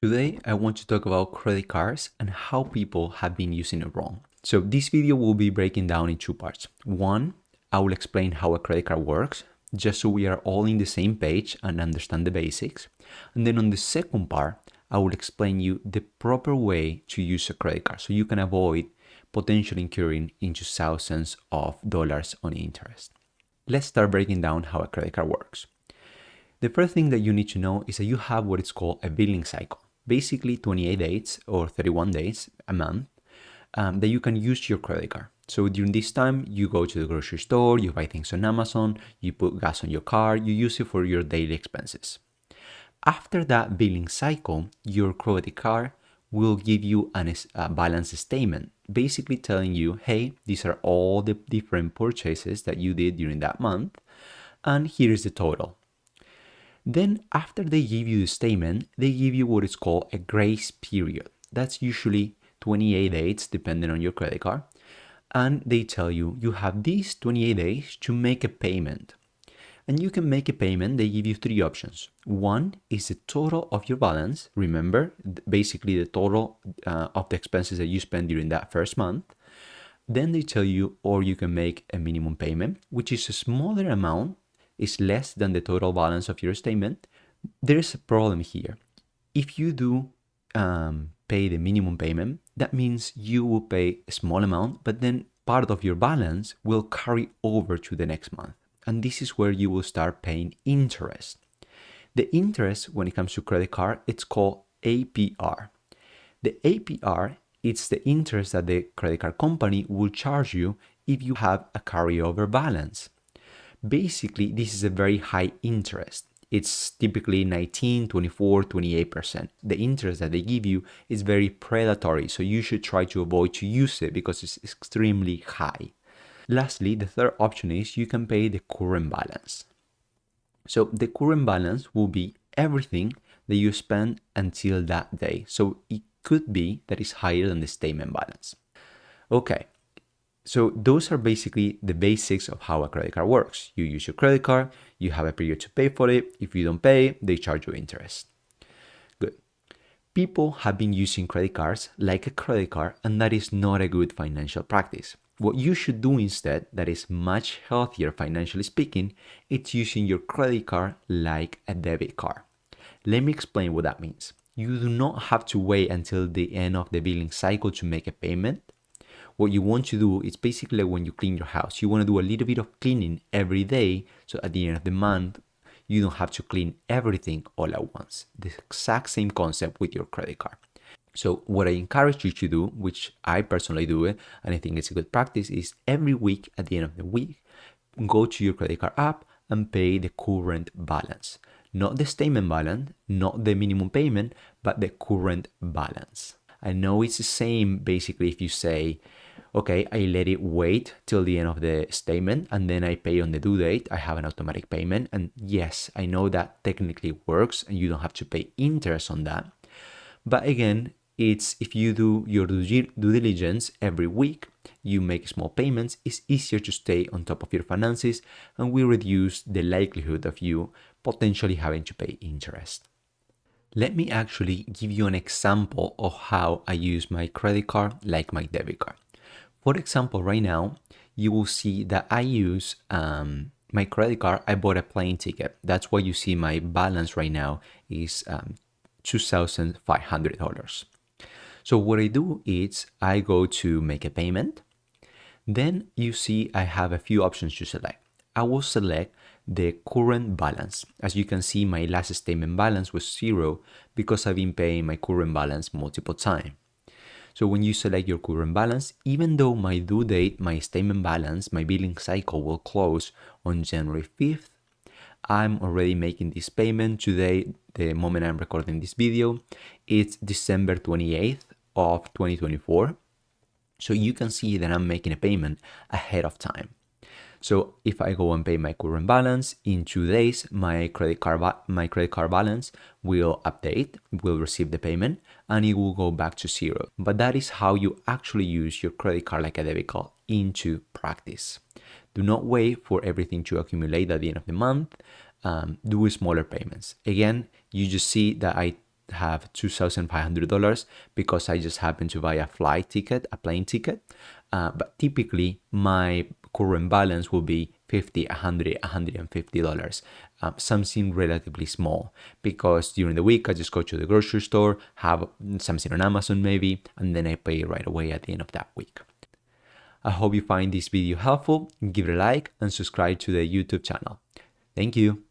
Today, I want to talk about credit cards and how people have been using it wrong. So this video will be breaking down in two parts. One, I will explain how a credit card works, just so we are all in the same page and understand the basics. And then on the second part, I will explain you the proper way to use a credit card so you can avoid potentially incurring into thousands of dollars on interest. Let's start breaking down how a credit card works. The first thing that you need to know is that you have what is called a billing cycle. Basically 28 days or 31 days a month that you can use your credit card. So during this time, you go to the grocery store, you buy things on Amazon, you put gas on your car, you use it for your daily expenses. After that billing cycle, your credit card will give you a balance statement, basically telling you, hey, these are all the different purchases that you did during that month, and here is the total. Then after they give you the statement, they give you what is called a grace period. That's usually 28 days depending on your credit card. And they tell you, you have these 28 days to make a payment. And you can make a payment, they give you three options. One is the total of your balance. Remember, basically the total of the expenses that you spend during that first month. Then they tell you, or you can make a minimum payment, which is a smaller amount, is less than the total balance of your statement. There is a problem here. If you do pay the minimum payment, that means you will pay a small amount, but then part of your balance will carry over to the next month. And this is where you will start paying interest. The interest, when it comes to credit card, it's called APR. The APR, it's the interest that the credit card company will charge you if you have a carryover balance. Basically, this is a very high interest. It's typically 19, 24, 28%. The interest that they give you is very predatory, so you should try to avoid to use it because it's extremely high. Lastly, the third option is you can pay the current balance. So the current balance will be everything that you spend until that day. So it could be that it's higher than the statement balance. Okay, so those are basically the basics of how a credit card works. You use your credit card, you have a period to pay for it. If you don't pay, they charge you interest. Good. People have been using credit cards like a credit card, and that is not a good financial practice. What you should do instead, that is much healthier financially speaking, it's using your credit card like a debit card. Let me explain what that means. You do not have to wait until the end of the billing cycle to make a payment. What you want to do is basically like when you clean your house. You want to do a little bit of cleaning every day, so at the end of the month, you don't have to clean everything all at once. The exact same concept with your credit card. So what I encourage you to do, which I personally do it, and I think it's a good practice, is every week at the end of the week, go to your credit card app and pay the current balance. Not the statement balance, not the minimum payment, but the current balance. I know it's the same basically if you say, okay, I let it wait till the end of the statement and then I pay on the due date. I have an automatic payment. And yes, I know that technically works and you don't have to pay interest on that. But again, it's if you do your due diligence every week, you make small payments, it's easier to stay on top of your finances and will reduce the likelihood of you potentially having to pay interest. Let me actually give you an example of how I use my credit card like my debit card. For example, right now, you will see that I use my credit card. I bought a plane ticket. That's why you see my balance right now is $2,500. So what I do is I go to make a payment. Then you see I have a few options to select. I will select the current balance. As you can see, my last statement balance was 0 because I've been paying my current balance multiple times. So when you select your current balance, even though my due date, my statement balance, my billing cycle will close on January 5th, I'm already making this payment today. The moment I'm recording this video, it's December 28th of 2024. So you can see that I'm making a payment ahead of time. So if I go and pay my current balance in 2 days, my credit card balance will update, will receive the payment, and it will go back to 0. But that is how you actually use your credit card like a debit card into practice. Do not wait for everything to accumulate at the end of the month. Do smaller payments. Again, you just see that I have $2,500 because I just happened to buy a plane ticket. But typically my current balance will be $50, $100, $150, something relatively small, because during the week I just go to the grocery store, have something on Amazon maybe, and then I pay right away at the end of that week. I hope you find this video helpful. Give it a like and subscribe to the YouTube channel. Thank you.